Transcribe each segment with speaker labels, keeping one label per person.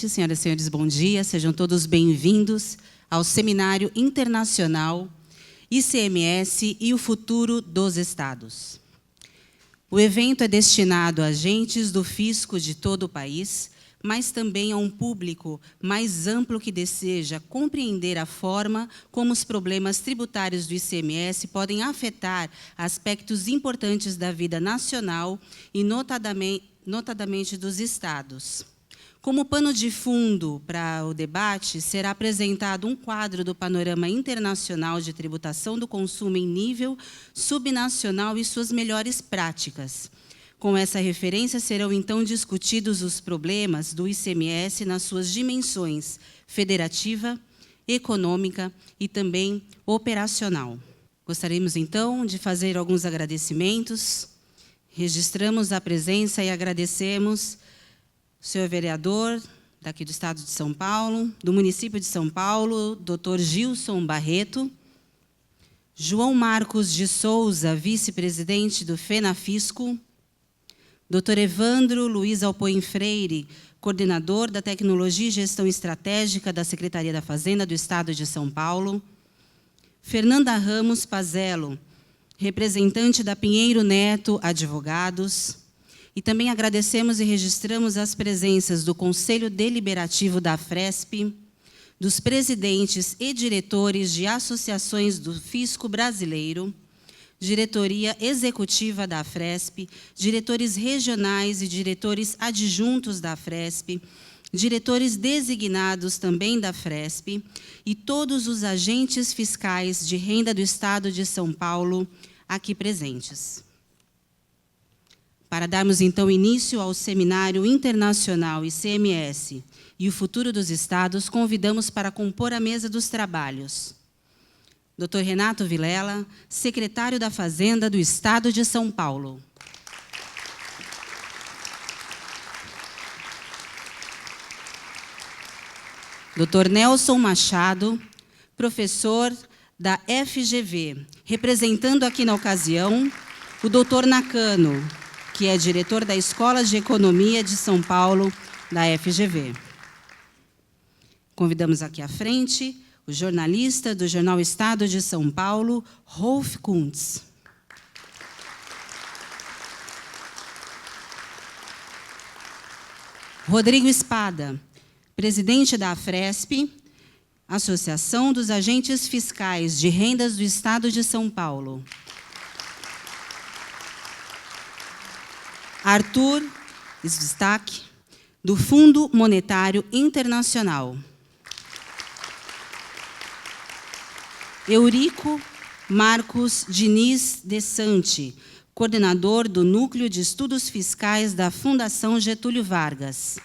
Speaker 1: noite, senhoras e senhores, bom dia. Sejam todos bem-vindos ao Seminário Internacional ICMS e o Futuro dos Estados. O evento é destinado a agentes do fisco de todo o país, mas também a um público mais amplo que deseja compreender a forma como os problemas tributários do ICMS podem afetar aspectos importantes da vida nacional e notadamente dos estados. Como pano de fundo para o debate, será apresentado um quadro do panorama internacional de tributação do consumo em nível subnacional e suas melhores práticas. Com essa referência, serão então discutidos os problemas do ICMS nas suas dimensões federativa, econômica e também operacional. Gostaríamos então de fazer alguns agradecimentos. Registramos a presença e agradecemos o senhor vereador daqui do Estado de São Paulo, do município de São Paulo, Dr. Gilson Barreto, João Marcos de Souza, vice-presidente do FENAFISCO, Dr. Evandro Luiz Alpoim Freire, coordenador da Tecnologia e Gestão Estratégica da Secretaria da Fazenda do Estado de São Paulo, Fernanda Ramos Pazello, representante da Pinheiro Neto Advogados, e também agradecemos e registramos as presenças do Conselho Deliberativo da AFRESP, dos presidentes e diretores de associações do Fisco Brasileiro, diretoria executiva da AFRESP, diretores regionais e diretores adjuntos da AFRESP, diretores designados também da AFRESP e todos os agentes fiscais de renda do Estado de São Paulo aqui presentes. Para darmos, então, início ao Seminário Internacional ICMS e o Futuro dos Estados, convidamos para compor a mesa dos trabalhos Dr. Renato Vilela, secretário da Fazenda do Estado de São Paulo. Dr. Nelson Machado, professor da FGV, representando aqui na ocasião o Dr. Nakano, que é diretor da Escola de Economia de São Paulo, da FGV. Convidamos aqui à frente o jornalista do Jornal Estado de São Paulo, Rolf Kuntz. Rodrigo Espada, presidente da AFRESP, Associação dos Agentes Fiscais de Rendas do Estado de São Paulo. Arthur Svistak, do Fundo Monetário Internacional. Eurico Marcos Diniz de Santi, coordenador do Núcleo de Estudos Fiscais da Fundação Getúlio Vargas.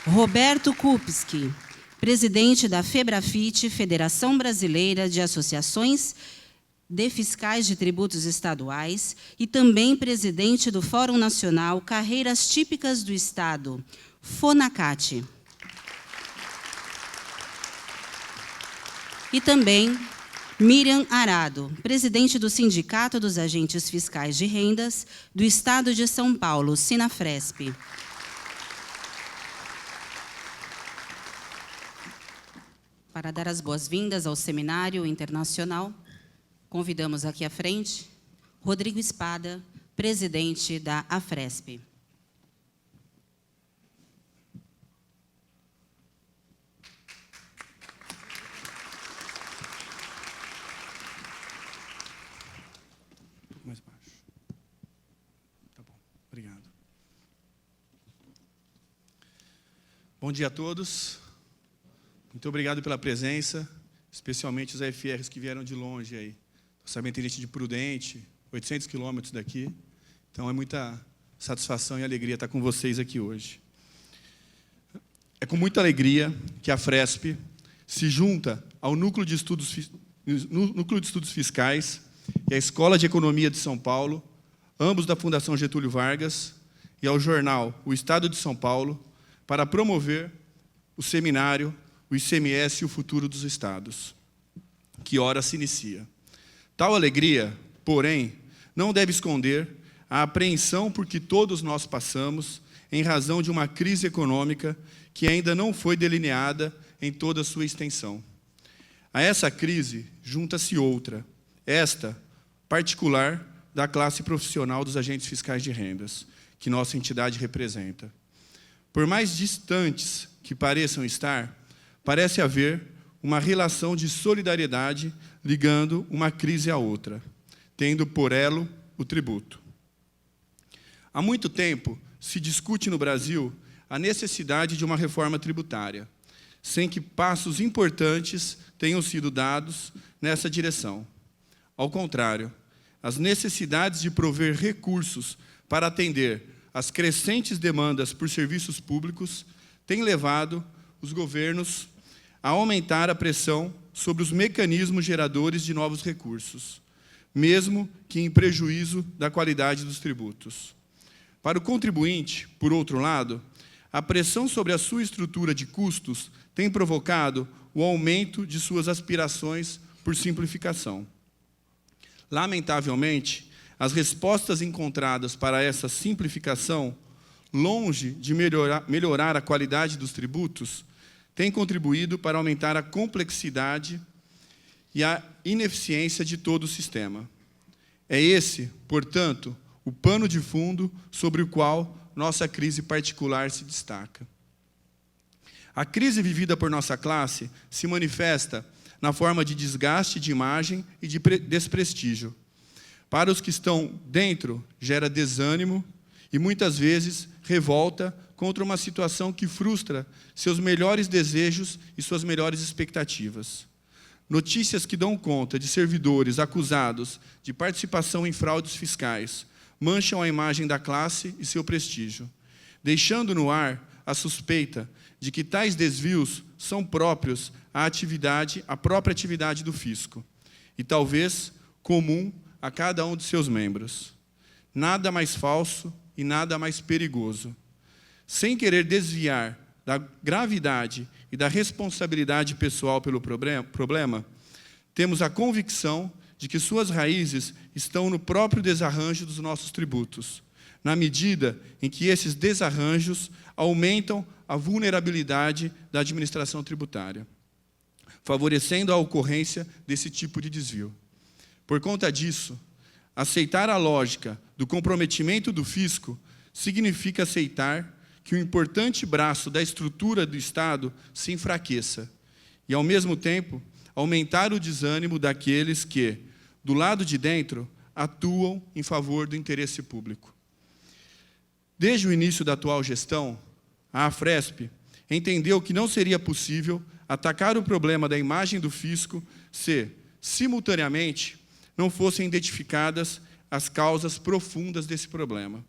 Speaker 1: Roberto Kupski, presidente da FEBRAFIT, Federação Brasileira de Associações de Fiscais de Tributos Estaduais, e também presidente do Fórum Nacional Carreiras Típicas do Estado, FONACAT. E também Miriam Arado, presidente do Sindicato dos Agentes Fiscais de Rendas do Estado de São Paulo, SINAFRESP. Para dar as boas-vindas ao Seminário Internacional, convidamos aqui à frente Rodrigo Espada, presidente da AFRESP.
Speaker 2: Mais baixo. Tá bom, obrigado. Bom dia a todos. Muito obrigado pela presença, especialmente os AFRs que vieram de longe aí. Sabem, tem gente de Prudente, 800 quilômetros daqui. Então, é muita satisfação e alegria estar com vocês aqui hoje. É com muita alegria que a AFRESP se junta ao Núcleo de Estudos Fiscais e à Escola de Economia de São Paulo, ambos da Fundação Getúlio Vargas, e ao jornal O Estado de São Paulo, para promover o seminário, o ICMS e o Futuro dos Estados, que ora se inicia. Tal alegria, porém, não deve esconder a apreensão por que todos nós passamos em razão de uma crise econômica que ainda não foi delineada em toda a sua extensão. A essa crise junta-se outra, esta particular da classe profissional dos agentes fiscais de rendas, que nossa entidade representa. Por mais distantes que pareçam estar, parece haver uma relação de solidariedade ligando uma crise à outra, tendo por elo o tributo. Há muito tempo se discute no Brasil a necessidade de uma reforma tributária, sem que passos importantes tenham sido dados nessa direção. Ao contrário, as necessidades de prover recursos para atender às crescentes demandas por serviços públicos têm levado os governos a aumentar a pressão sobre os mecanismos geradores de novos recursos, mesmo que em prejuízo da qualidade dos tributos. Para o contribuinte, por outro lado, a pressão sobre a sua estrutura de custos tem provocado o aumento de suas aspirações por simplificação. Lamentavelmente, as respostas encontradas para essa simplificação, longe de melhorar a qualidade dos tributos, têm contribuído para aumentar a complexidade e a ineficiência de todo o sistema. É esse, portanto, o pano de fundo sobre o qual nossa crise particular se destaca. A crise vivida por nossa classe se manifesta na forma de desgaste de imagem e de desprestígio. Para os que estão dentro, gera desânimo e, muitas vezes, revolta contra uma situação que frustra seus melhores desejos e suas melhores expectativas. Notícias que dão conta de servidores acusados de participação em fraudes fiscais mancham a imagem da classe e seu prestígio, deixando no ar a suspeita de que tais desvios são próprios à própria atividade do fisco, e talvez comum a cada um de seus membros. Nada mais falso e nada mais perigoso. Sem querer desviar da gravidade e da responsabilidade pessoal pelo problema, temos a convicção de que suas raízes estão no próprio desarranjo dos nossos tributos, na medida em que esses desarranjos aumentam a vulnerabilidade da administração tributária, favorecendo a ocorrência desse tipo de desvio. Por conta disso, aceitar a lógica do comprometimento do fisco significa aceitar que um importante braço da estrutura do Estado se enfraqueça e, ao mesmo tempo, aumentar o desânimo daqueles que, do lado de dentro, atuam em favor do interesse público. Desde o início da atual gestão, a AFRESP entendeu que não seria possível atacar o problema da imagem do fisco se, simultaneamente, não fossem identificadas as causas profundas desse problema.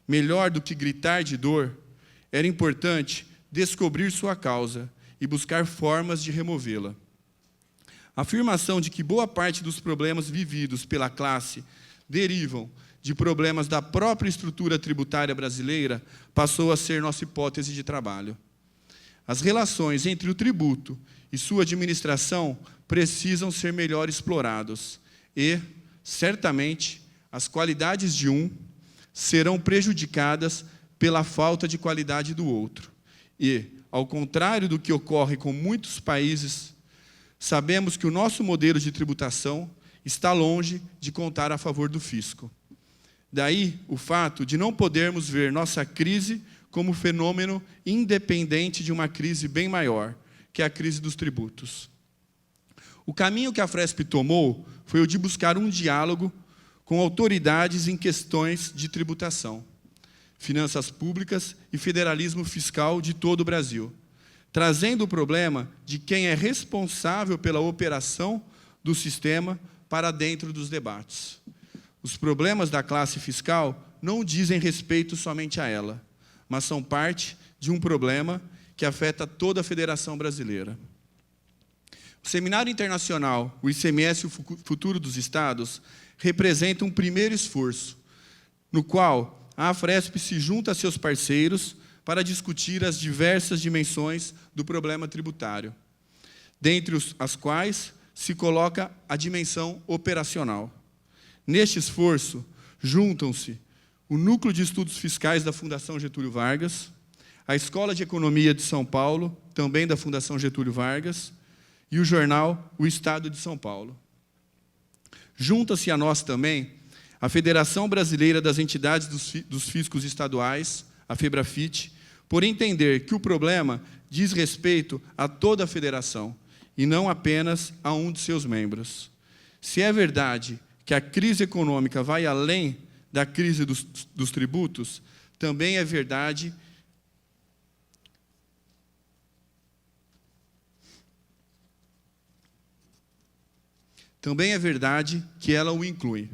Speaker 2: Melhor do que gritar de dor, era importante descobrir sua causa e buscar formas de removê-la. A afirmação de que boa parte dos problemas vividos pela classe derivam de problemas da própria estrutura tributária brasileira passou a ser nossa hipótese de trabalho. As relações entre o tributo e sua administração precisam ser melhor explorados e, certamente, as qualidades de um serão prejudicadas pela falta de qualidade do outro. E, ao contrário do que ocorre com muitos países, sabemos que o nosso modelo de tributação está longe de contar a favor do fisco. Daí o fato de não podermos ver nossa crise como fenômeno independente de uma crise bem maior, que é a crise dos tributos. O caminho que a AFRESP tomou foi o de buscar um diálogo com autoridades em questões de tributação, finanças públicas e federalismo fiscal de todo o Brasil, trazendo o problema de quem é responsável pela operação do sistema para dentro dos debates. Os problemas da classe fiscal não dizem respeito somente a ela, mas são parte de um problema que afeta toda a Federação Brasileira. O Seminário Internacional, o ICMS e o Futuro dos Estados, representa um primeiro esforço, no qual a AFRESP se junta a seus parceiros para discutir as diversas dimensões do problema tributário, dentre as quais se coloca a dimensão operacional. Neste esforço, juntam-se o Núcleo de Estudos Fiscais da Fundação Getúlio Vargas, a Escola de Economia de São Paulo, também da Fundação Getúlio Vargas, e o jornal O Estado de São Paulo. Junta-se a nós também a Federação Brasileira das Entidades dos Fiscos Estaduais, a FEBRAFIT, por entender que o problema diz respeito a toda a federação e não apenas a um de seus membros. Se é verdade que a crise econômica vai além da crise dos tributos, também é verdade que ela o inclui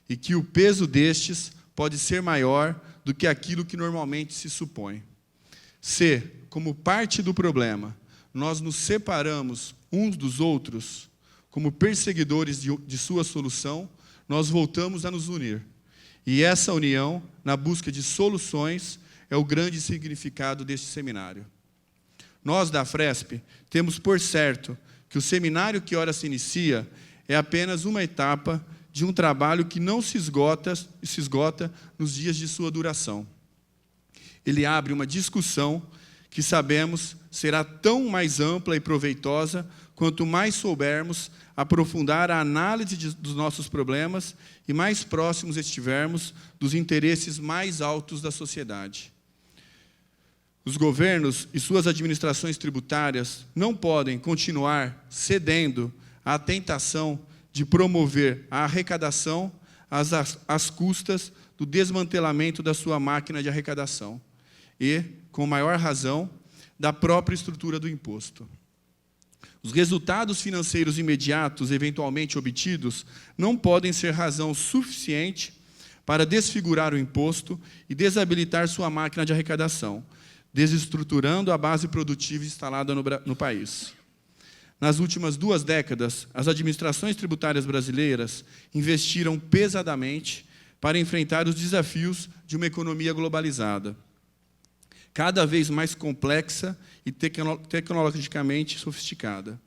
Speaker 2: e que o peso destes pode ser maior do que aquilo que normalmente se supõe. Se, como parte do problema, nós nos separamos uns dos outros, como perseguidores de sua solução, nós voltamos a nos unir. E essa união, na busca de soluções, é o grande significado deste seminário. Nós, da Afresp, temos por certo que o seminário que ora se inicia é apenas uma etapa de um trabalho que não se esgota nos dias de sua duração. Ele abre uma discussão que sabemos será tão mais ampla e proveitosa quanto mais soubermos aprofundar a análise dos nossos problemas e mais próximos estivermos dos interesses mais altos da sociedade. Os governos e suas administrações tributárias não podem continuar cedendo à tentação de promover a arrecadação às custas do desmantelamento da sua máquina de arrecadação e, com maior razão, da própria estrutura do imposto. Os resultados financeiros imediatos eventualmente obtidos não podem ser razão suficiente para desfigurar o imposto e desabilitar sua máquina de arrecadação, desestruturando a base produtiva instalada no país. Nas últimas 2 décadas, as administrações tributárias brasileiras investiram pesadamente para enfrentar os desafios de uma economia globalizada, cada vez mais complexa e tecnologicamente sofisticada.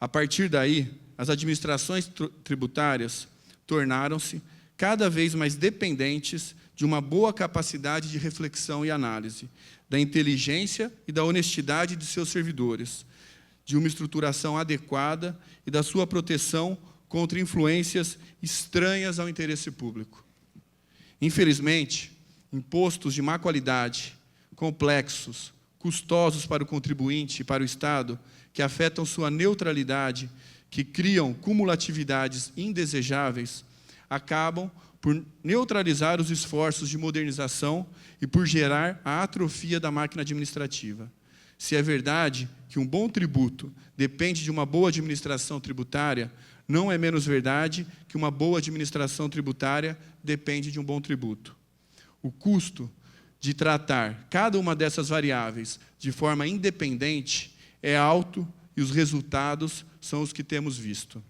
Speaker 2: A partir daí, as administrações tributárias tornaram-se cada vez mais dependentes de uma boa capacidade de reflexão e análise, da inteligência e da honestidade de seus servidores, de uma estruturação adequada e da sua proteção contra influências estranhas ao interesse público. Infelizmente, impostos de má qualidade, complexos, custosos para o contribuinte e para o Estado, que afetam sua neutralidade, que criam cumulatividades indesejáveis, acabam por neutralizar os esforços de modernização e por gerar a atrofia da máquina administrativa. Se é verdade que um bom tributo depende de uma boa administração tributária, não é menos verdade que uma boa administração tributária depende de um bom tributo. O custo de tratar cada uma dessas variáveis de forma independente é alto e os resultados são os que temos visto.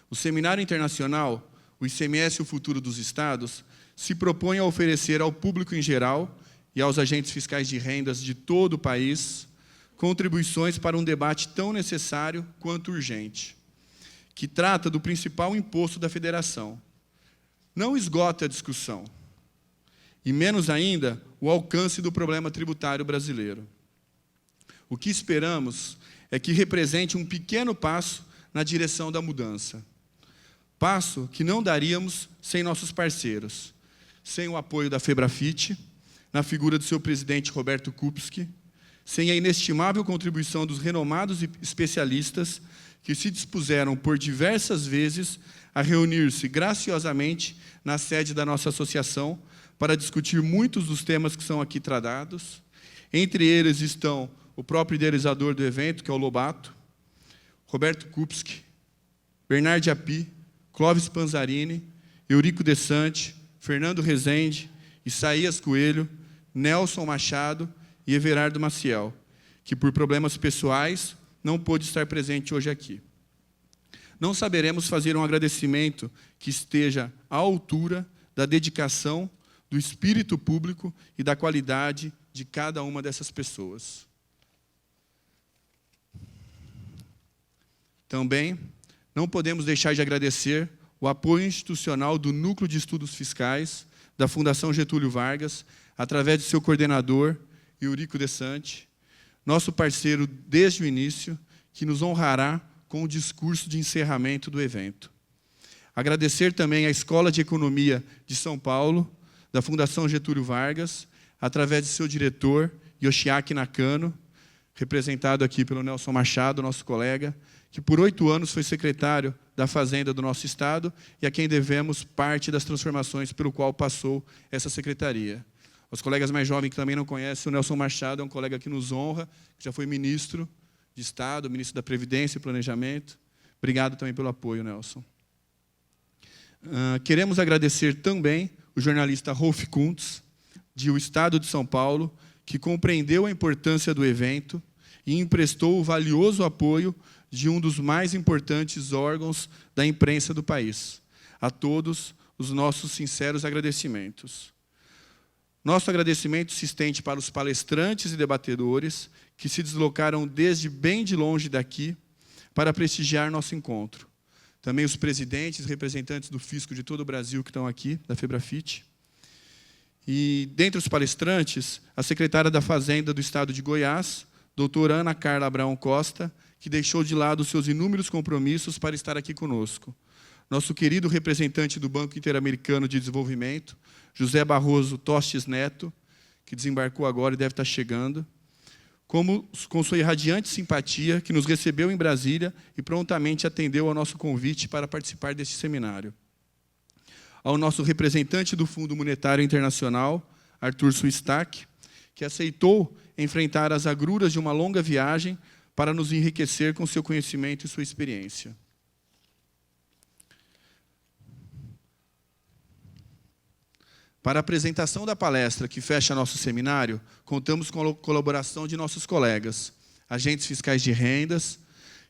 Speaker 2: O Seminário Internacional, o ICMS e o Futuro dos Estados, se propõe a oferecer ao público em geral e aos agentes fiscais de rendas de todo o país contribuições para um debate tão necessário quanto urgente, que trata do principal imposto da federação. Não esgota a discussão, e menos ainda o alcance do problema tributário brasileiro. O que esperamos é que represente um pequeno passo na direção da mudança. Passo que não daríamos sem nossos parceiros, sem o apoio da FEBRAFIT, na figura do seu presidente Roberto Kupski, sem a inestimável contribuição dos renomados especialistas que se dispuseram por diversas vezes a reunir-se graciosamente na sede da nossa associação para discutir muitos dos temas que são aqui tratados. Entre eles estão o próprio idealizador do evento, que é o Lobato, Roberto Kupski, Bernard Api, Clóvis Panzarini, Eurico Desante, Fernando Rezende, Isaías Coelho, Nelson Machado e Everardo Maciel, que por problemas pessoais não pôde estar presente hoje aqui. Não saberemos fazer um agradecimento que esteja à altura da dedicação, do espírito público e da qualidade de cada uma dessas pessoas. Também não podemos deixar de agradecer o apoio institucional do Núcleo de Estudos Fiscais da Fundação Getúlio Vargas, através de seu coordenador, Eurico De Sante, nosso parceiro desde o início, que nos honrará com o discurso de encerramento do evento. Agradecer também à Escola de Economia de São Paulo, da Fundação Getúlio Vargas, através de seu diretor, Yoshiaki Nakano, representado aqui pelo Nelson Machado, nosso colega, que por 8 anos foi secretário da Fazenda do nosso estado e a quem devemos parte das transformações pelo qual passou essa secretaria. Os colegas mais jovens que também não conhecem, o Nelson Machado é um colega que nos honra, que já foi ministro de Estado, ministro da Previdência e Planejamento. Obrigado também pelo apoio, Nelson. Queremos agradecer também o jornalista Rolf Kuntz, do Estado de São Paulo, que compreendeu a importância do evento e emprestou o valioso apoio de um dos mais importantes órgãos da imprensa do país. A todos os nossos sinceros agradecimentos. Nosso agradecimento se estende para os palestrantes e debatedores que se deslocaram desde bem de longe daqui para prestigiar nosso encontro. Também os presidentes, representantes do fisco de todo o Brasil que estão aqui, da FEBRAFIT. E, dentre os palestrantes, a secretária da Fazenda do Estado de Goiás, doutora Ana Carla Abraão Costa, que deixou de lado seus inúmeros compromissos para estar aqui conosco. Nosso querido representante do Banco Interamericano de Desenvolvimento, José Barroso Tostes Neto, que desembarcou agora e deve estar chegando, com sua irradiante simpatia, que nos recebeu em Brasília e prontamente atendeu ao nosso convite para participar deste seminário. Ao nosso representante do Fundo Monetário Internacional, Arthur Suistak, que aceitou enfrentar as agruras de uma longa viagem para nos enriquecer com seu conhecimento e sua experiência. Para a apresentação da palestra que fecha nosso seminário, contamos com a colaboração de nossos colegas, agentes fiscais de rendas,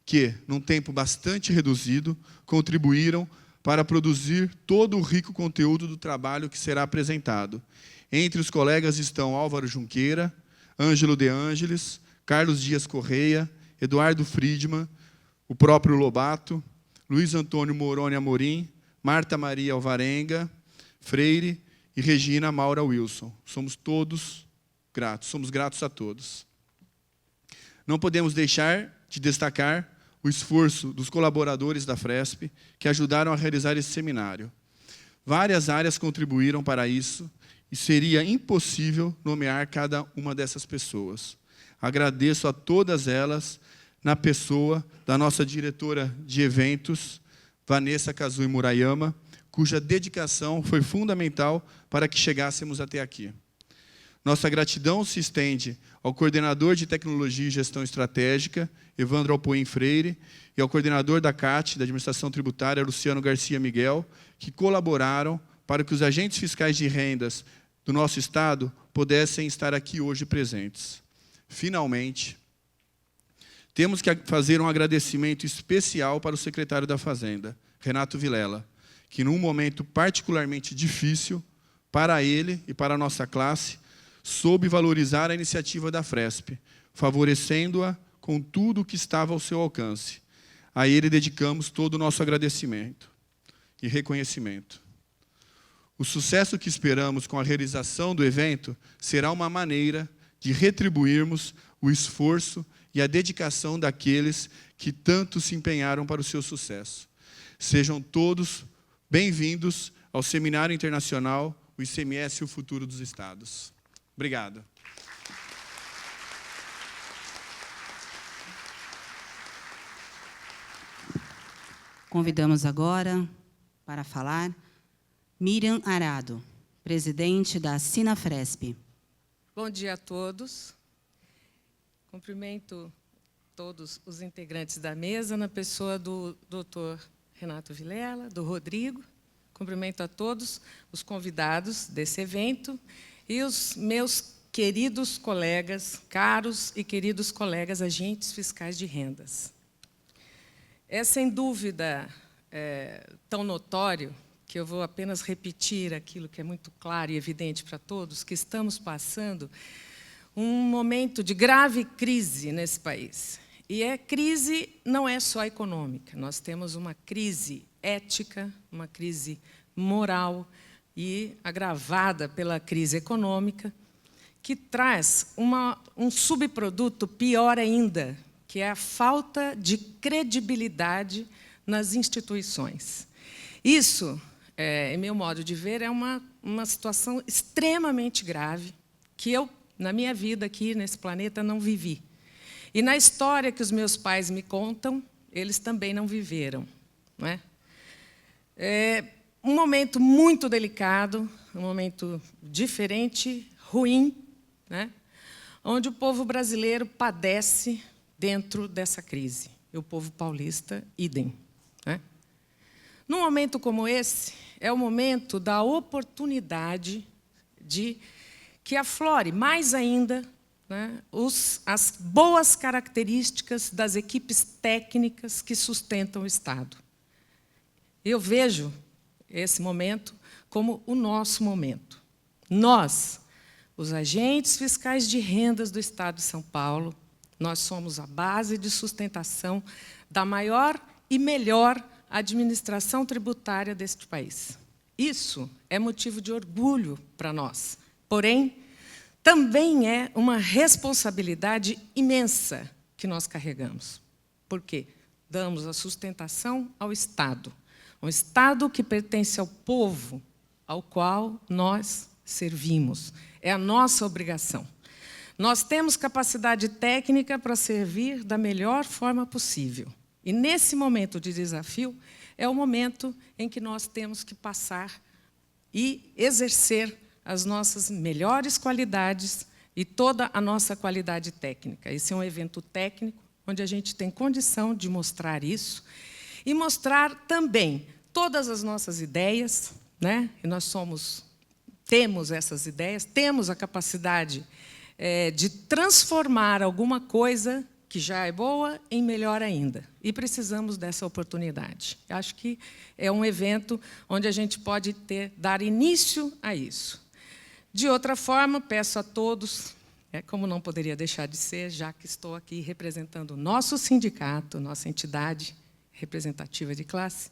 Speaker 2: que, num tempo bastante reduzido, contribuíram para produzir todo o rico conteúdo do trabalho que será apresentado. Entre os colegas estão Álvaro Junqueira, Ângelo De Ângeles, Carlos Dias Correia, Eduardo Friedman, o próprio Lobato, Luiz Antônio Moroni Amorim, Marta Maria Alvarenga, Freire e Regina Maura Wilson. Somos todos gratos, somos gratos a todos. Não podemos deixar de destacar o esforço dos colaboradores da Fresp, que ajudaram a realizar esse seminário. Várias áreas contribuíram para isso, e seria impossível nomear cada uma dessas pessoas. Agradeço a todas elas, na pessoa da nossa diretora de eventos, Vanessa Kazui Murayama, cuja dedicação foi fundamental para que chegássemos até aqui. Nossa gratidão se estende ao coordenador de Tecnologia e Gestão Estratégica, Evandro Alpoim Freire, e ao coordenador da CAT, da Administração Tributária, Luciano Garcia Miguel, que colaboraram para que os agentes fiscais de rendas do nosso Estado pudessem estar aqui hoje presentes. Finalmente, temos que fazer um agradecimento especial para o secretário da Fazenda, Renato Vilela, que, num momento particularmente difícil, para ele e para a nossa classe, soube valorizar a iniciativa da Fresp, favorecendo-a com tudo o que estava ao seu alcance. A ele dedicamos todo o nosso agradecimento e reconhecimento. O sucesso que esperamos com a realização do evento será uma maneira de retribuirmos o esforço e a dedicação daqueles que tanto se empenharam para o seu sucesso. Sejam todos bem-vindos ao Seminário Internacional, o ICMS e o Futuro dos Estados. Obrigado.
Speaker 1: Convidamos agora para falar Miriam Arado, presidente da Sinafresp.
Speaker 3: Bom dia a todos. Cumprimento todos os integrantes da mesa, na pessoa do Dr. Renato Vilela, do Rodrigo. Cumprimento a todos os convidados desse evento e os meus queridos colegas, caros e queridos colegas agentes fiscais de rendas. É, sem dúvida, tão notório que eu vou apenas repetir aquilo que é muito claro e evidente para todos, que estamos passando um momento de grave crise nesse país. E a crise não é só econômica, nós temos uma crise ética, uma crise moral, e agravada pela crise econômica, que traz um subproduto pior ainda, que é a falta de credibilidade nas instituições. Isso, em meu modo de ver, é uma situação extremamente grave, que eu, na minha vida aqui nesse planeta, não vivi. E na história que os meus pais me contam, eles também não viveram. Não é? É um momento muito delicado, um momento diferente, ruim, né? Onde o povo brasileiro padece dentro dessa crise. E o povo paulista, idem. Né? Num momento como esse, é o momento da oportunidade de que aflore mais ainda, né, as boas características das equipes técnicas que sustentam o Estado. Eu vejo esse momento como o nosso momento. Nós, os agentes fiscais de rendas do Estado de São Paulo, nós somos a base de sustentação da maior e melhor administração tributária deste país. Isso é motivo de orgulho para nós. Porém, também é uma responsabilidade imensa que nós carregamos. Por quê? Damos a sustentação ao Estado. Um Estado que pertence ao povo, ao qual nós servimos. É a nossa obrigação. Nós temos capacidade técnica para servir da melhor forma possível. E, nesse momento de desafio, é o momento em que nós temos que passar e exercer as nossas melhores qualidades e toda a nossa qualidade técnica. Esse é um evento técnico, onde a gente tem condição de mostrar isso e mostrar também todas as nossas ideias, né? E nós temos essas ideias, temos a capacidade de transformar alguma coisa que já é boa em melhor ainda. E precisamos dessa oportunidade. Acho que é um evento onde a gente pode dar início a isso. De outra forma, peço a todos, como não poderia deixar de ser, já que estou aqui representando o nosso sindicato, nossa entidade representativa de classe,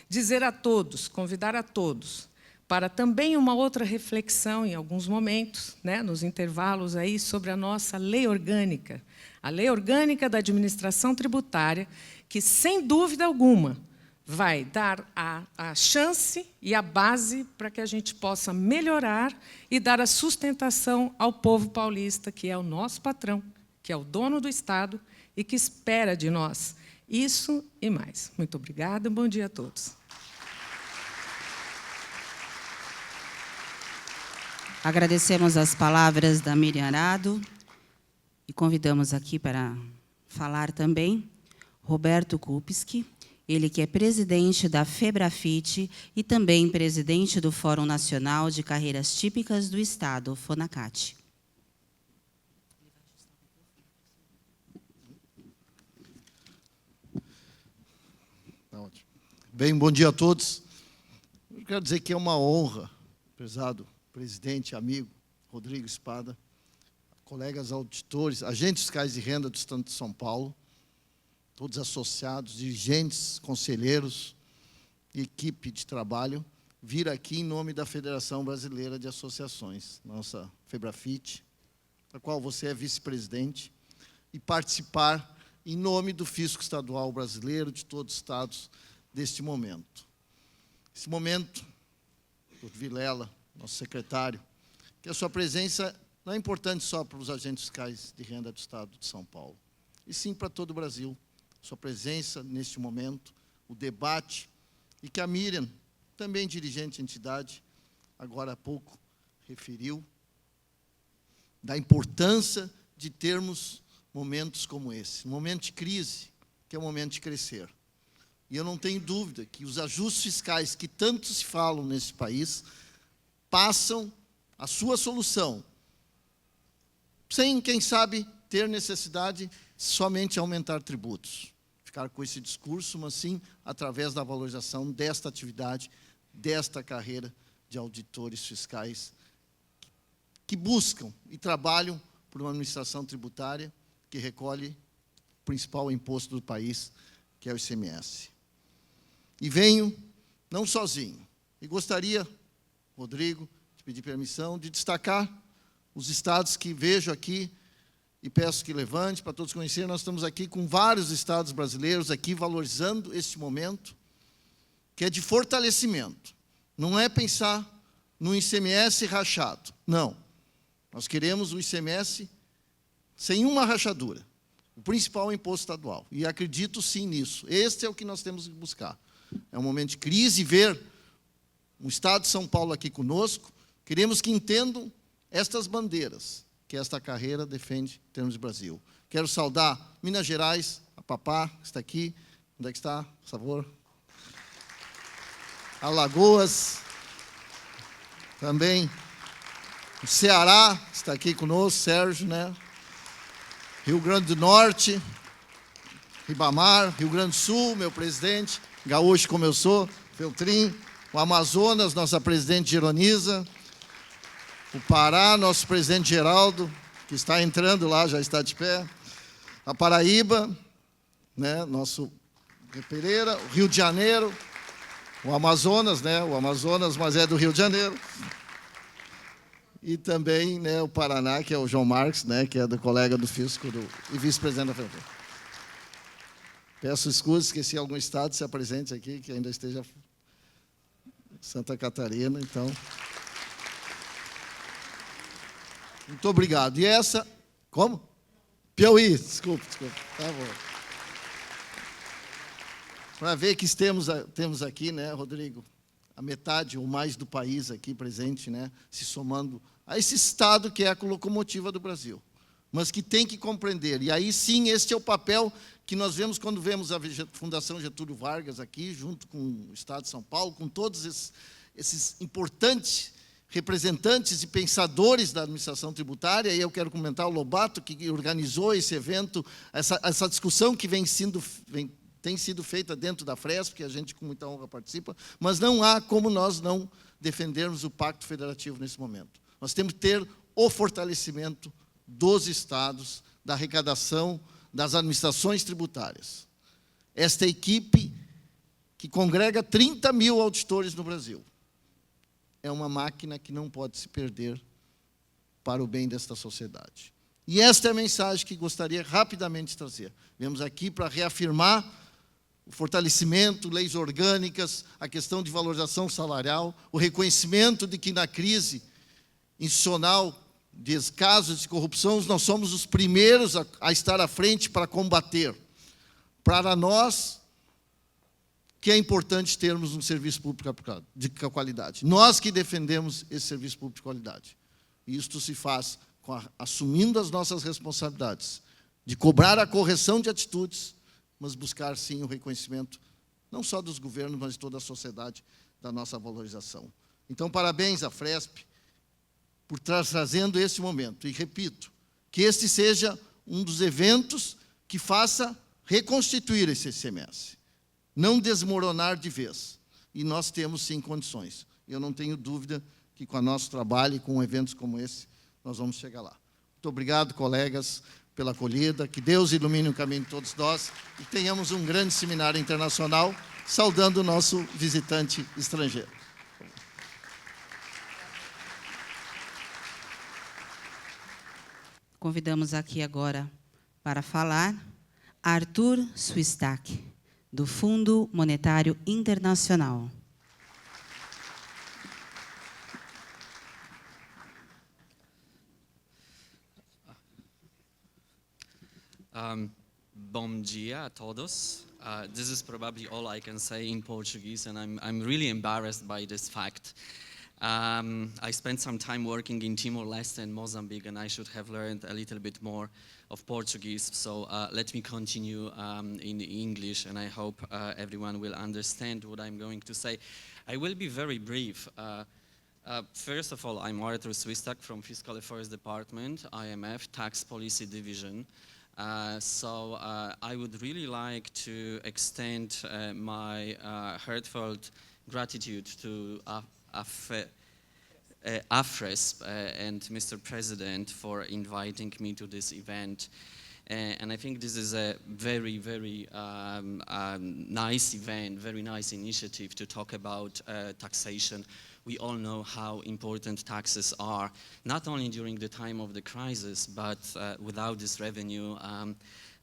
Speaker 3: dizer a todos, convidar a todos, para também uma outra reflexão, em alguns momentos, né, nos intervalos, aí, sobre a nossa lei orgânica, a lei orgânica da administração tributária, que, sem dúvida alguma, vai dar a chance e a base para que a gente possa melhorar e dar a sustentação ao povo paulista, que é o nosso patrão, que é o dono do Estado e que espera de nós isso e mais. Muito obrigada, bom dia a todos.
Speaker 1: Agradecemos as palavras da Miriam Arado e convidamos aqui para falar também Roberto Kupski, ele que é presidente da FEBRAFIT e também presidente do Fórum Nacional de Carreiras Típicas do Estado, FONACAT.
Speaker 4: Ótimo. Bem, bom dia a todos. Eu quero dizer que é uma honra, prezado presidente, amigo, Rodrigo Espada, colegas auditores, agentes fiscais de renda do Estado de São Paulo, todos associados, dirigentes, conselheiros e equipe de trabalho, vir aqui em nome da Federação Brasileira de Associações, nossa FEBRAFIT, da qual você é vice-presidente, e participar em nome do Fisco Estadual Brasileiro, de todos os estados, deste momento. Esse momento, doutor Vilela, nosso secretário, que a sua presença não é importante só para os agentes fiscais de renda do Estado de São Paulo, e sim para todo o Brasil. Sua presença neste momento, o debate, e que a Miriam, também dirigente de entidade, agora há pouco referiu, da importância de termos momentos como esse, um momento de crise, que é o momento de crescer. E eu não tenho dúvida que os ajustes fiscais que tanto se falam nesse país passam a sua solução, sem, quem sabe, ter necessidade somente de aumentar tributos. Ficar com esse discurso, mas sim através da valorização desta atividade, desta carreira de auditores fiscais que buscam e trabalham por uma administração tributária que recolhe o principal imposto do país, que é o ICMS. E venho não sozinho, e gostaria Rodrigo, te pedir permissão de destacar os estados que vejo aqui e peço que levante para todos conhecerem. Nós estamos aqui com vários estados brasileiros aqui valorizando este momento, que é de fortalecimento. Não é pensar no ICMS rachado, não. Nós queremos o ICMS sem uma rachadura. O principal é o imposto estadual. E acredito sim nisso. Este é o que nós temos que buscar. É um momento de crise, ver o Estado de São Paulo aqui conosco. Queremos que entendam estas bandeiras que esta carreira defende em termos de Brasil. Quero saudar Minas Gerais, a Papá, que está aqui. Onde é que está, por favor? Alagoas. Também o Ceará, que está aqui conosco, Sérgio, né? Rio Grande do Norte, Ribamar, Rio Grande do Sul, meu presidente, gaúcho como eu sou, Feltrin, o Amazonas, nossa presidente Geroniza, o Pará, nosso presidente Geraldo, que está entrando lá, já está de pé, a Paraíba, né, nosso Pereira, o Rio de Janeiro, o Amazonas, né, o Amazonas, mas é do Rio de Janeiro, e também, né, o Paraná, que é o João Marques, né, que é do colega do Fisco e vice-presidente da FEBEM. Peço desculpas, esqueci algum estado, se apresente aqui, que ainda esteja Santa Catarina, então. Muito obrigado. E essa, como? Piauí, desculpa. Tá bom. Para ver que temos aqui, né, Rodrigo, a metade ou mais do país aqui presente, né, se somando a esse Estado que é a locomotiva do Brasil, mas que tem que compreender. E aí, sim, este é o papel que nós vemos quando vemos a Fundação Getúlio Vargas aqui, junto com o Estado de São Paulo, com todos esses importantes representantes e pensadores da administração tributária. E eu quero comentar o Lobato, que organizou esse evento, essa discussão que tem sido feita dentro da Fresp, que a gente com muita honra participa, mas não há como nós não defendermos o Pacto Federativo nesse momento. Nós temos que ter o fortalecimento dos estados, da arrecadação, das administrações tributárias. Esta equipe, que congrega 30 mil auditores no Brasil, é uma máquina que não pode se perder para o bem desta sociedade. E esta é a mensagem que gostaria rapidamente de trazer. Viemos aqui para reafirmar o fortalecimento, leis orgânicas, a questão de valorização salarial, o reconhecimento de que na crise institucional, de casos de corrupção, nós somos os primeiros a estar à frente para combater. Para nós, que é importante termos um serviço público de qualidade. Nós que defendemos esse serviço público de qualidade. E isto se faz assumindo as nossas responsabilidades, de cobrar a correção de atitudes, mas buscar, sim, o reconhecimento, não só dos governos, mas de toda a sociedade, da nossa valorização. Então, parabéns à Fresp, por trazendo esse momento. E repito, que este seja um dos eventos que faça reconstituir esse ICMS, não desmoronar de vez. E nós temos, sim, condições. Eu não tenho dúvida que com o nosso trabalho e com eventos como esse, nós vamos chegar lá. Muito obrigado, colegas, pela acolhida. Que Deus ilumine o caminho de todos nós e tenhamos um grande seminário internacional, saudando o nosso visitante estrangeiro.
Speaker 1: Convidamos aqui agora para falar Arthur Swistak, do Fundo Monetário Internacional.
Speaker 5: Bom dia a todos. This is probably all I can say in Portuguese, and I'm really embarrassed by this fact. I spent some time working in Timor-Leste and Mozambique, and I should have learned a little bit more of Portuguese. So let me continue in English, and I hope everyone will understand what I'm going to say. I will be very brief. First of all, I'm Arthur Swistak from Fiscal Affairs Department, IMF, Tax Policy Division. So I would really like to extend my heartfelt gratitude to AFRESP and Mr. President for inviting me to this event. And I think this is a very, very nice event, very nice initiative to talk about taxation we all know how important taxes are, not only during the time of the crisis, but without this revenue,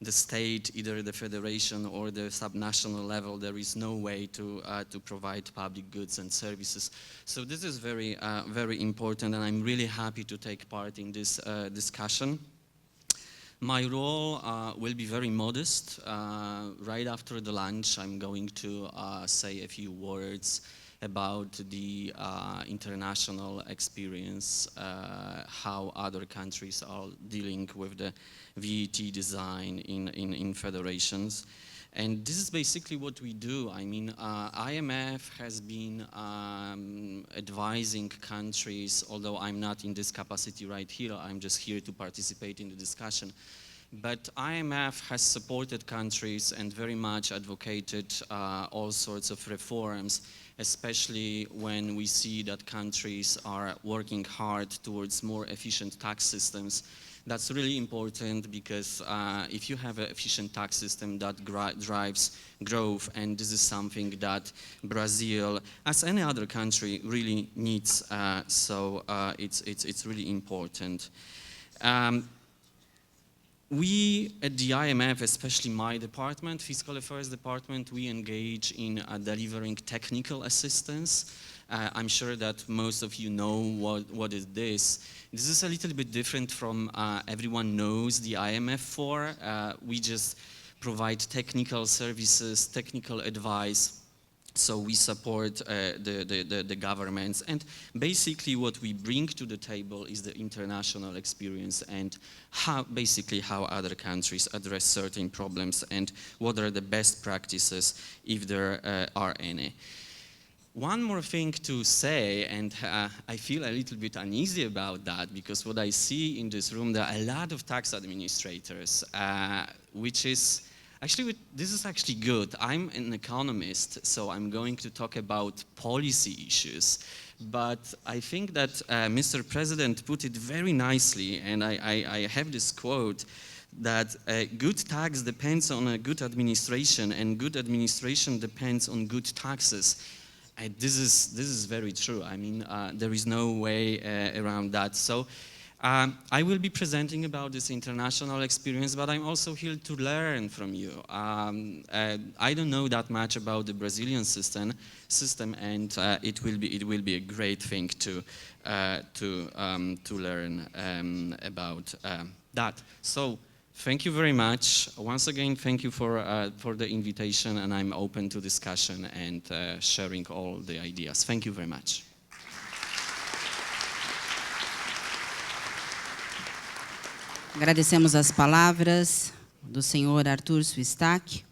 Speaker 5: the state, either the federation or the subnational level, there is no way to provide public goods and services. So this is very, very important, and I'm really happy to take part in this discussion. My role will be very modest. Right after the lunch, I'm going to say a few words about the international experience, how other countries are dealing with the VAT design in federations. And this is basically what we do. I mean, IMF has been advising countries, although I'm not in this capacity right here, I'm just here to participate in the discussion. But IMF has supported countries and very much advocated all sorts of reforms, especially when we see that countries are working hard towards more efficient tax systems. That's really important because if you have an efficient tax system, that drives growth, and this is something that Brazil, as any other country, really needs. So it's really important. We at the IMF, especially my department, Fiscal Affairs Department, we engage in delivering technical assistance. I'm sure that most of you know what is this. This is a little bit different from everyone knows the IMF for. We just provide technical services, technical advice. So we support the governments, and basically what we bring to the table is the international experience and how other countries address certain problems and what are the best practices, if there are any. One more thing to say, and I feel a little bit uneasy about that, because what I see in this room, there are a lot of tax administrators, which is actually, this is actually good. I'm an economist, so I'm going to talk about policy issues. But I think that Mr. President put it very nicely, and I have this quote, that a good tax depends on a good administration, and good administration depends on good taxes. And this is very true. I mean, there is no way around that. So I will be presenting about this international experience, but I'm also here to learn from you. I don't know that much about the Brazilian system, and it will be a great thing to learn about that. So thank you very much. Once again, thank you for the invitation, and I'm open to discussion and sharing all the ideas. Thank you very much.
Speaker 1: Agradecemos as palavras do senhor Arthur Swistak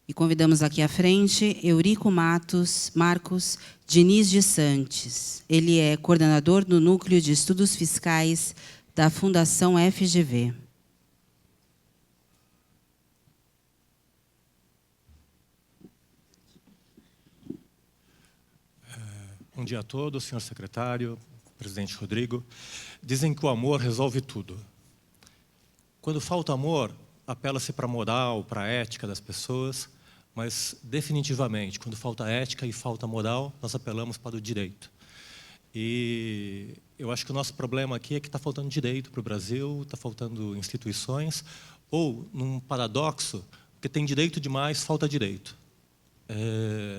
Speaker 1: e convidamos aqui à frente Eurico Marcos Diniz de Santos. Ele é coordenador do Núcleo de Estudos Fiscais da Fundação FGV.
Speaker 6: Bom dia a todos, senhor secretário, presidente Rodrigo. Dizem que o amor resolve tudo. Quando falta amor, apela-se para a moral, para a ética das pessoas, mas definitivamente, quando falta ética e falta moral, nós apelamos para o direito. E eu acho que o nosso problema aqui é que está faltando direito para o Brasil, está faltando instituições, ou, num paradoxo, porque tem direito demais, falta direito.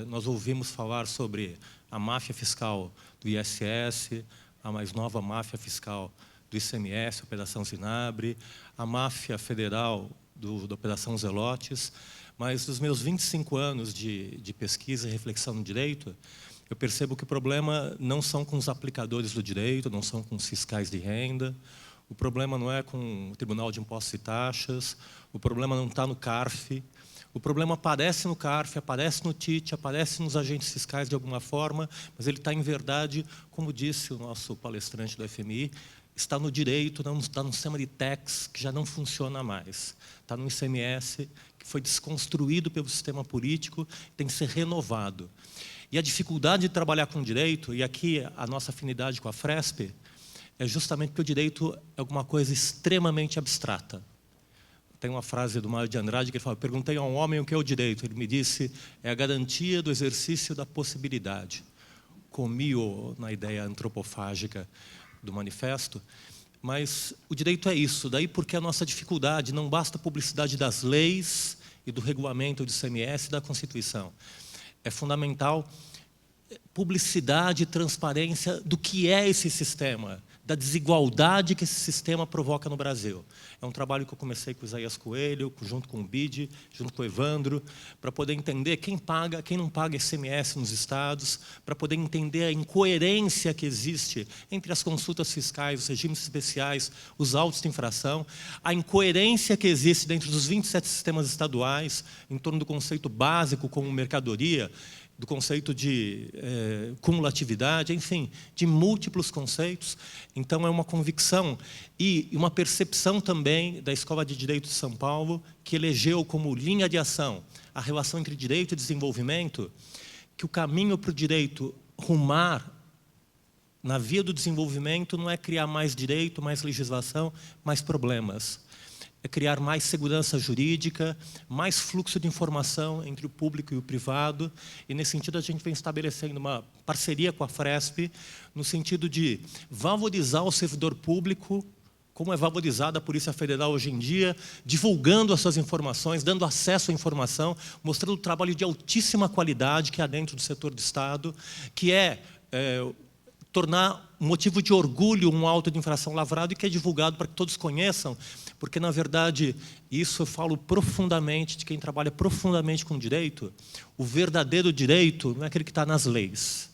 Speaker 6: Nós ouvimos falar sobre a máfia fiscal do ISS, a mais nova máfia fiscal do ICMS, Operação Zinabre, a máfia federal da Operação Zelotes, mas dos meus 25 anos de pesquisa e reflexão no direito, eu percebo que o problema não são com os aplicadores do direito, não são com os fiscais de renda, o problema não é com o Tribunal de Impostos e Taxas, o problema não está no CARF, o problema aparece no CARF, aparece no TIT, aparece nos agentes fiscais de alguma forma, mas ele está, em verdade, como disse o nosso palestrante do FMI, está no direito, não está no sistema de tax, que já não funciona mais. Está no ICMS, que foi desconstruído pelo sistema político, tem que ser renovado. E a dificuldade de trabalhar com direito, e aqui a nossa afinidade com a Fresp, é justamente porque o direito é alguma coisa extremamente abstrata. Tem uma frase do Mário de Andrade que ele fala: perguntei a um homem o que é o direito. Ele me disse, é a garantia do exercício da possibilidade. comio na ideia antropofágica do manifesto, mas o direito é isso. Daí porque a nossa dificuldade, não basta a publicidade das leis e do regulamento do ICMS e da Constituição. É fundamental publicidade e transparência do que é esse sistema, da desigualdade que esse sistema provoca no Brasil. É um trabalho que eu comecei com o Isaías Coelho, junto com o BID, junto com o Evandro, para poder entender quem paga, quem não paga ICMS nos estados, para poder entender a incoerência que existe entre as consultas fiscais, os regimes especiais, os autos de infração, a incoerência que existe dentro dos 27 sistemas estaduais, em torno do conceito básico como mercadoria, do conceito de cumulatividade, enfim, de múltiplos conceitos. Então, é uma convicção e uma percepção também da Escola de Direito de São Paulo, que elegeu como linha de ação a relação entre direito e desenvolvimento, que o caminho para o direito rumar na via do desenvolvimento não é criar mais direito, mais legislação, mais problemas. É criar mais segurança jurídica, mais fluxo de informação entre o público e o privado. E, nesse sentido, a gente vem estabelecendo uma parceria com a Fresp, no sentido de valorizar o servidor público, como é valorizada a Polícia Federal hoje em dia, divulgando as suas informações, dando acesso à informação, mostrando o trabalho de altíssima qualidade que há dentro do setor do Estado, que é tornar motivo de orgulho um auto de infração lavrado e que é divulgado para que todos conheçam, porque, na verdade, isso eu falo profundamente de quem trabalha profundamente com direito. O verdadeiro direito não é aquele que está nas leis.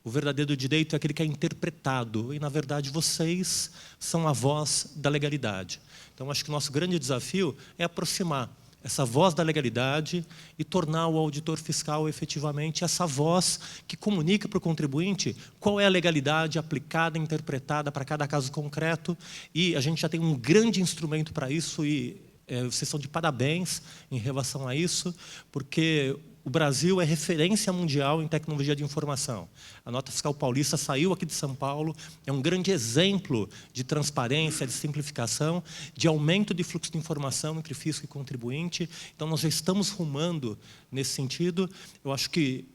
Speaker 6: O verdadeiro direito é aquele que é interpretado. E, na verdade, vocês são a voz da legalidade. Então, acho que o nosso grande desafio é aproximar essa voz da legalidade e tornar o auditor fiscal efetivamente essa voz que comunica para o contribuinte qual é a legalidade aplicada, interpretada para cada caso concreto. E a gente já tem um grande instrumento para isso e vocês estão de parabéns em relação a isso, porque o Brasil é referência mundial em tecnologia de informação. A Nota Fiscal Paulista saiu aqui de São Paulo, é um grande exemplo de transparência, de simplificação, de aumento de fluxo de informação entre fisco e contribuinte. Então, nós já estamos rumando nesse sentido. Eu acho que,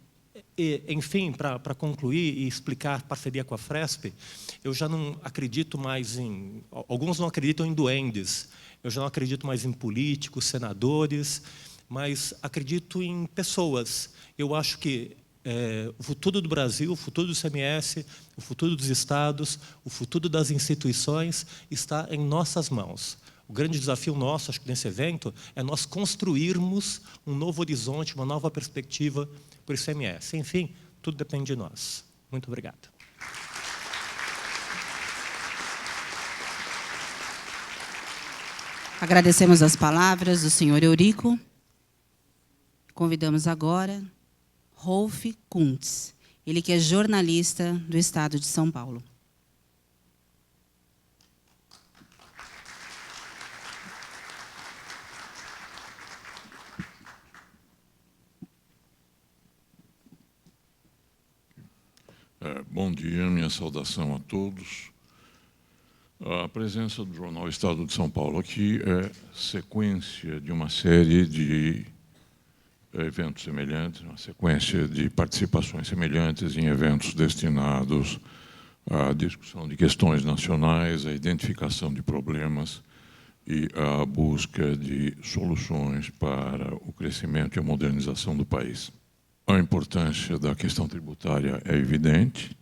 Speaker 6: enfim, para concluir e explicar a parceria com a Fresp, eu já não acredito mais em... Alguns não acreditam em duendes. Eu já não acredito mais em políticos, senadores, mas acredito em pessoas. Eu acho que o futuro do Brasil, o futuro do ICMS, o futuro dos estados, o futuro das instituições está em nossas mãos. O grande desafio nosso, acho que nesse evento, é nós construirmos um novo horizonte, uma nova perspectiva para o ICMS. Enfim, tudo depende de nós. Muito obrigado.
Speaker 1: Agradecemos as palavras do senhor Eurico. Convidamos agora Rolf Kuntz, ele que é jornalista do Estado de São Paulo.
Speaker 7: Bom dia, minha saudação a todos. A presença do Jornal Estado de São Paulo aqui é sequência de uma série de eventos semelhantes, uma sequência de participações semelhantes em eventos destinados à discussão de questões nacionais, à identificação de problemas e à busca de soluções para o crescimento e a modernização do país. A importância da questão tributária é evidente.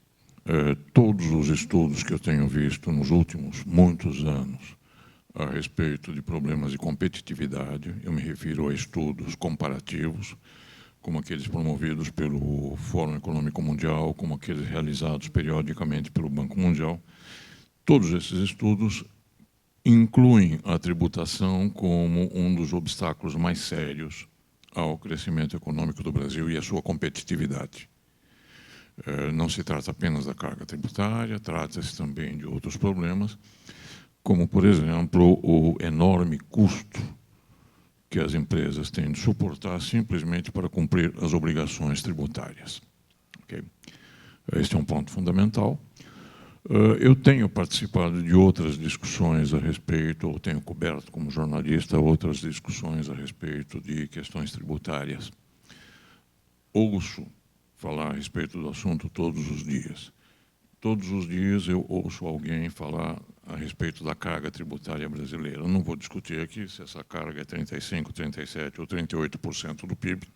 Speaker 7: Todos os estudos que eu tenho visto nos últimos muitos anos a respeito de problemas de competitividade, eu me refiro a estudos comparativos, como aqueles promovidos pelo Fórum Econômico Mundial, como aqueles realizados periodicamente pelo Banco Mundial. Todos esses estudos incluem a tributação como um dos obstáculos mais sérios ao crescimento econômico do Brasil e à sua competitividade. Não se trata apenas da carga tributária, trata-se também de outros problemas, como, por exemplo, o enorme custo que as empresas têm de suportar simplesmente para cumprir as obrigações tributárias. Okay? Este é um ponto fundamental. Eu tenho participado de outras discussões a respeito, ou tenho coberto como jornalista outras discussões a respeito de questões tributárias. Ouço falar a respeito do assunto todos os dias. Todos os dias eu ouço alguém falar a respeito da carga tributária brasileira. Eu não vou discutir aqui se essa carga é 35%, 37% ou 38% do PIB.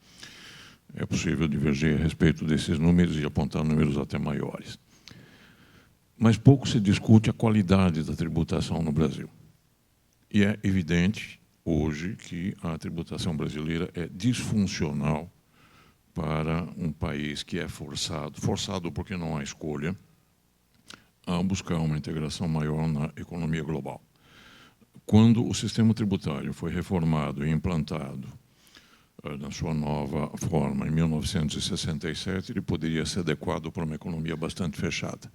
Speaker 7: É possível divergir a respeito desses números e apontar números até maiores. Mas pouco se discute a qualidade da tributação no Brasil. E é evidente, hoje, que a tributação brasileira é disfuncional para um país que é forçado porque não há escolha, a buscar uma integração maior na economia global. Quando o sistema tributário foi reformado e implantado na sua nova forma, em 1967, ele poderia ser adequado para uma economia bastante fechada.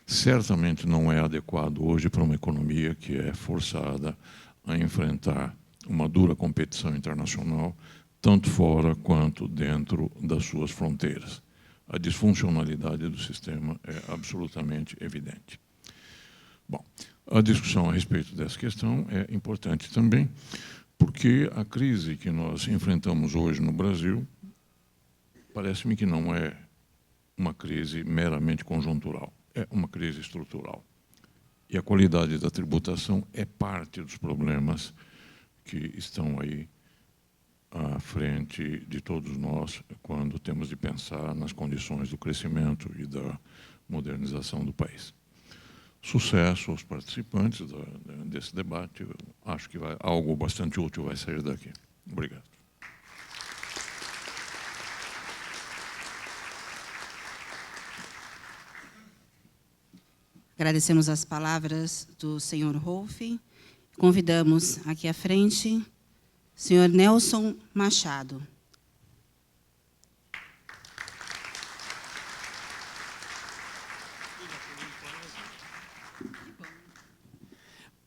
Speaker 7: Certamente não é adequado hoje para uma economia que é forçada a enfrentar uma dura competição internacional, tanto fora quanto dentro das suas fronteiras. A disfuncionalidade do sistema é absolutamente evidente. Bom, a discussão a respeito dessa questão é importante também, porque a crise que nós enfrentamos hoje no Brasil parece-me que não é uma crise meramente conjuntural, é uma crise estrutural. E a qualidade da tributação é parte dos problemas que estão aí à frente de todos nós quando temos de pensar nas condições do crescimento e da modernização do país. Sucesso aos participantes desse debate. Eu acho que algo bastante útil vai sair daqui. Obrigado.
Speaker 1: Agradecemos as palavras do senhor Rolf. Convidamos aqui à frente o senhor Nelson Machado.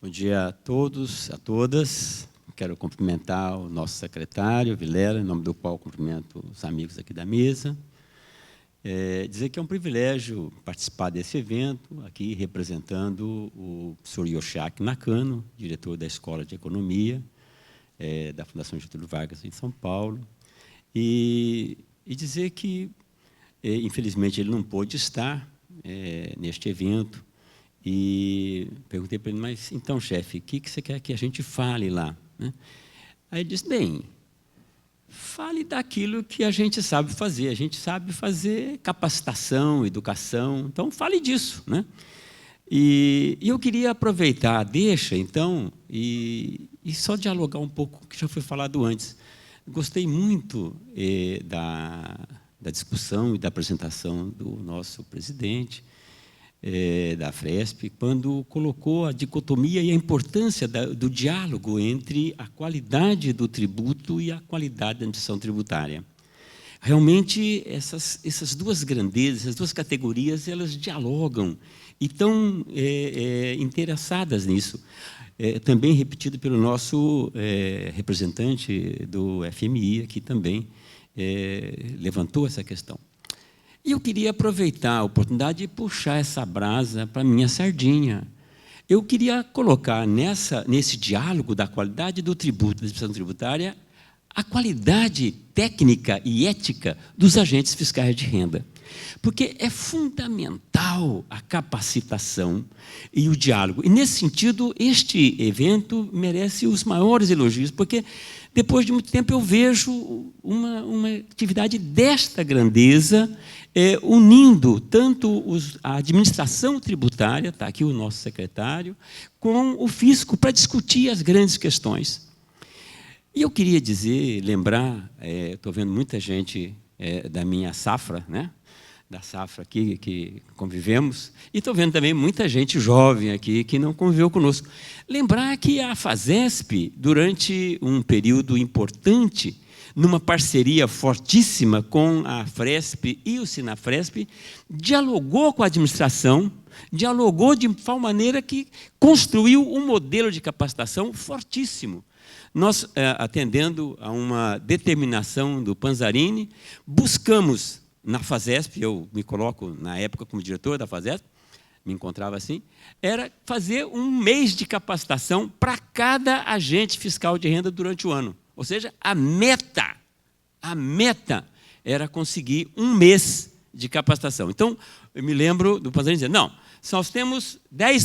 Speaker 8: Bom dia a todos, a todas. Quero cumprimentar o nosso secretário, Vilela, em nome do qual cumprimento os amigos aqui da mesa. Dizer que é um privilégio participar desse evento, aqui representando o professor Yoshiaki Nakano, diretor da Escola de Economia, da Fundação Getúlio Vargas, em São Paulo, e dizer que, infelizmente, ele não pôde estar neste evento, e perguntei para ele, mas, então, chefe, o que você quer que a gente fale lá? Aí ele disse, bem, fale daquilo que a gente sabe fazer. A gente sabe fazer capacitação, educação, então fale disso, né? E eu queria aproveitar a deixa, então, e só dialogar um pouco com o que já foi falado antes. Gostei muito da discussão e da apresentação do nosso presidente da Fresp, quando colocou a dicotomia e a importância do diálogo entre a qualidade do tributo e a qualidade da administração tributária. Realmente, essas duas grandezas, essas duas categorias, elas dialogam e estão interessadas nisso. Também repetido pelo nosso representante do FMI, aqui também levantou essa questão. E eu queria aproveitar a oportunidade e puxar essa brasa para a minha sardinha. Eu queria colocar nesse diálogo da qualidade do tributo, da administração tributária, a qualidade técnica e ética dos agentes fiscais de renda. Porque é fundamental a capacitação e o diálogo. E, nesse sentido, este evento merece os maiores elogios, porque, depois de muito tempo, eu vejo uma atividade desta grandeza, unindo tanto a administração tributária, está aqui o nosso secretário, com o fisco para discutir as grandes questões. E eu queria lembrar, estou vendo muita gente da minha safra, né? Da safra aqui que convivemos, e estou vendo também muita gente jovem aqui que não conviveu conosco. Lembrar que a FASESP, durante um período importante, numa parceria fortíssima com a Fresp e o Sinafresp, dialogou com a administração, dialogou de tal maneira que construiu um modelo de capacitação fortíssimo. Nós, atendendo a uma determinação do Panzarini, buscamos na FASESP, eu me coloco na época como diretor da FASESP, me encontrava assim, era fazer um mês de capacitação para cada agente fiscal de renda durante o ano. Ou seja, a meta era conseguir 1 mês de capacitação. Então, eu me lembro do pastor dizendo, não, nós temos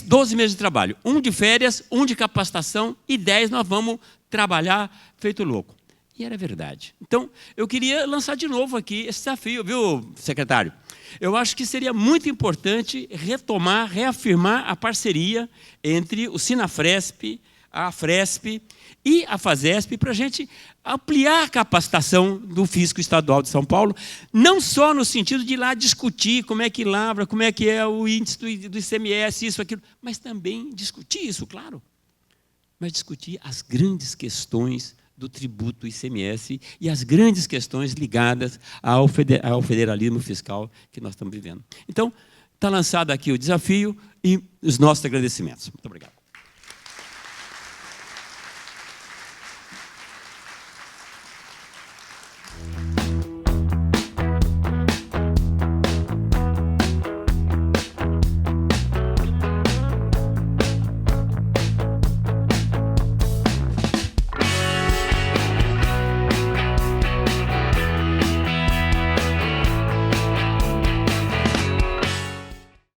Speaker 8: 12 meses de trabalho, 1 de férias, 1 de capacitação e 10 nós vamos trabalhar feito louco. E era verdade. Então, eu queria lançar de novo aqui esse desafio, viu, secretário? Eu acho que seria muito importante retomar, reafirmar a parceria entre o Sinafresp, a Fresp e a Fasesp para a gente ampliar a capacitação do Fisco Estadual de São Paulo, não só no sentido de ir lá discutir como é que lavra, como é que é o índice do ICMS, isso, aquilo, mas também discutir isso, claro, mas discutir as grandes questões do tributo ICMS e as grandes questões ligadas ao federalismo fiscal que nós estamos vivendo. Então, está lançado aqui o desafio e os nossos agradecimentos. Muito obrigado.